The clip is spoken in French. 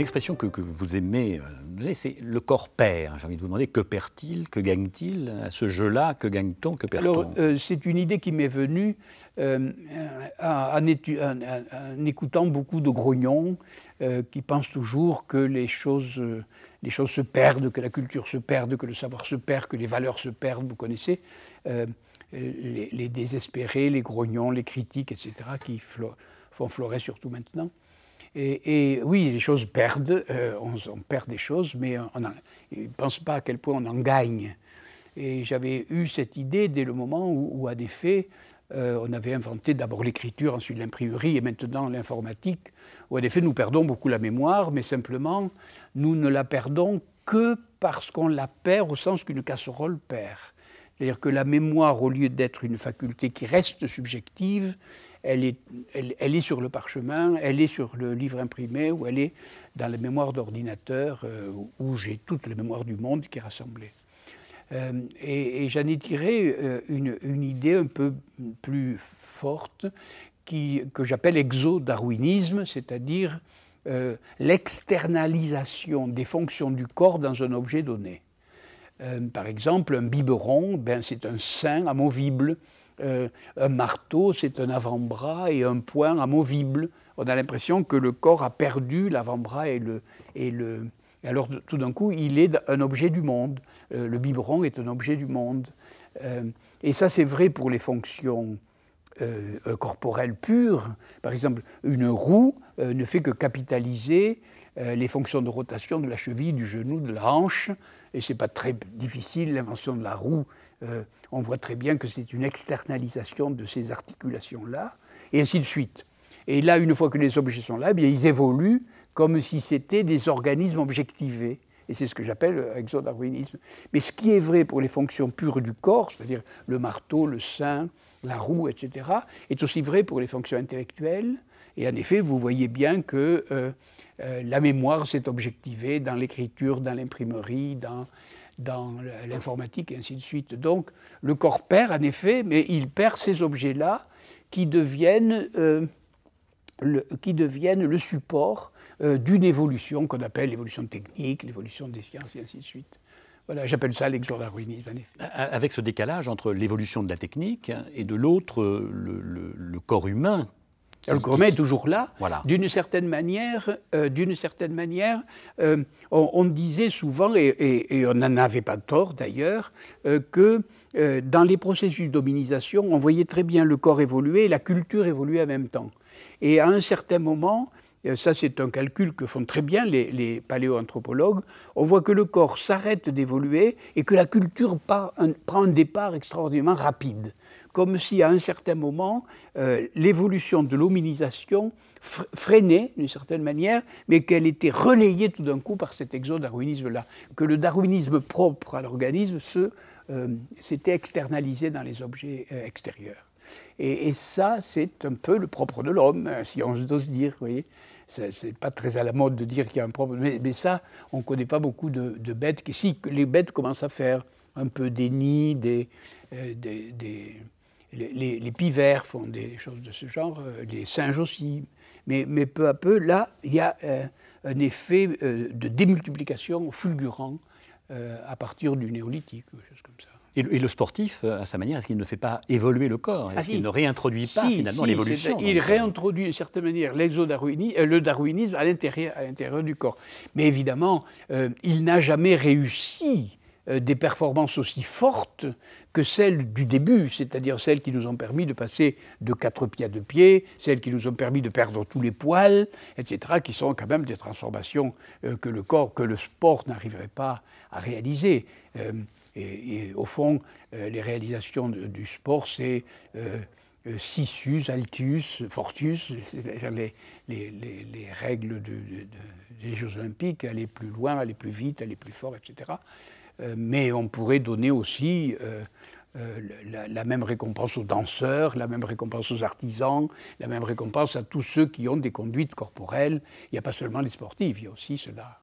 expression que vous aimez donner, c'est le corps perd. J'ai envie de vous demander, que perd-il, que gagne-t-il à ce jeu-là, que gagne-t-on, que perd-on? Alors, c'est une idée qui m'est venue en écoutant beaucoup de grognons qui pensent toujours que les choses se perdent, que la culture se perd, que le savoir se perd, que les valeurs se perdent, vous connaissez. Les désespérés, les grognons, les critiques, etc., qui font florer surtout maintenant. Et oui, les choses perdent, on perd des choses, mais ils ne pensent pas à quel point on en gagne. Et j'avais eu cette idée dès le moment où en effet, on avait inventé d'abord l'écriture, ensuite l'imprimerie et maintenant l'informatique, où en effet nous perdons beaucoup la mémoire, mais simplement nous ne la perdons que parce qu'on la perd au sens qu'une casserole perd. C'est-à-dire que la mémoire, au lieu d'être une faculté qui reste subjective, elle est sur le parchemin, elle est sur le livre imprimé, ou elle est dans la mémoire d'ordinateur, où j'ai toute la mémoire du monde qui est rassemblée. Et j'en ai tiré une idée un peu plus forte que j'appelle exodarwinisme, c'est-à-dire l'externalisation des fonctions du corps dans un objet donné. Par exemple, un biberon, c'est un sein amovible. Un marteau, c'est un avant-bras et un poing amovible. On a l'impression que le corps a perdu l'avant-bras et alors tout d'un coup, il est un objet du monde. Le biberon est un objet du monde. Et ça, c'est vrai pour les fonctions corporelles pures. Par exemple, une roue ne fait que capitaliser les fonctions de rotation de la cheville, du genou, de la hanche. Et ce n'est pas très difficile, l'invention de la roue. On voit très bien que c'est une externalisation de ces articulations-là, et ainsi de suite. Et là, une fois que les objets sont là, ils évoluent comme si c'était des organismes objectivés. Et c'est ce que j'appelle exodarwinisme. Mais ce qui est vrai pour les fonctions pures du corps, c'est-à-dire le marteau, le sein, la roue, etc., est aussi vrai pour les fonctions intellectuelles. Et en effet, vous voyez bien que la mémoire s'est objectivée dans l'écriture, dans l'imprimerie, dans l'informatique et ainsi de suite. Donc le corps perd en effet, mais il perd ces objets-là qui deviennent le support d'une évolution qu'on appelle l'évolution technique, l'évolution des sciences et ainsi de suite. Voilà, j'appelle ça l'exodarwinisme en effet. Avec ce décalage entre l'évolution de la technique et de l'autre, le corps humain. Le corps humain est toujours là. Voilà. D'une certaine manière, on disait souvent, et on n'en avait pas tort d'ailleurs, que dans les processus de dominisation, on voyait très bien le corps évoluer et la culture évoluer en même temps. Et à un certain moment, ça c'est un calcul que font très bien les paléoanthropologues, on voit que le corps s'arrête d'évoluer et que la culture prend un départ extraordinairement rapide. Comme si à un certain moment, l'évolution de l'hominisation freinait d'une certaine manière, mais qu'elle était relayée tout d'un coup par cet exodarwinisme-là. Que le darwinisme propre à l'organisme s'était externalisé dans les objets extérieurs. Et ça, c'est un peu le propre de l'homme, si on ose dire, vous voyez. C'est pas très à la mode de dire qu'il y a un propre, mais ça, on ne connaît pas beaucoup de bêtes. Si, les bêtes commencent à faire un peu des nids, les pivers font des choses de ce genre, les singes aussi. Mais peu à peu, là, il y a un effet de démultiplication fulgurant à partir du néolithique, ou des choses comme ça. Et le sportif, à sa manière, est-ce qu'il ne fait pas évoluer le corps? Est-ce qu'il ne réintroduit pas finalement l'évolution? Il réintroduit d'une certaine manière le darwinisme à l'intérieur du corps. Mais évidemment, il n'a jamais réussi des performances aussi fortes que celles du début, c'est-à-dire celles qui nous ont permis de passer de 4 pieds à 2 pieds, celles qui nous ont permis de perdre tous les poils, etc., qui sont quand même des transformations que le sport n'arriverait pas à réaliser. Et au fond, les réalisations du sport, c'est Sisus, Altius, Fortius, c'est-à-dire les règles des Jeux Olympiques, aller plus loin, aller plus vite, aller plus fort, etc. Mais on pourrait donner aussi la même récompense aux danseurs, la même récompense aux artisans, la même récompense à tous ceux qui ont des conduites corporelles. Il n'y a pas seulement les sportifs, il y a aussi ceux-là.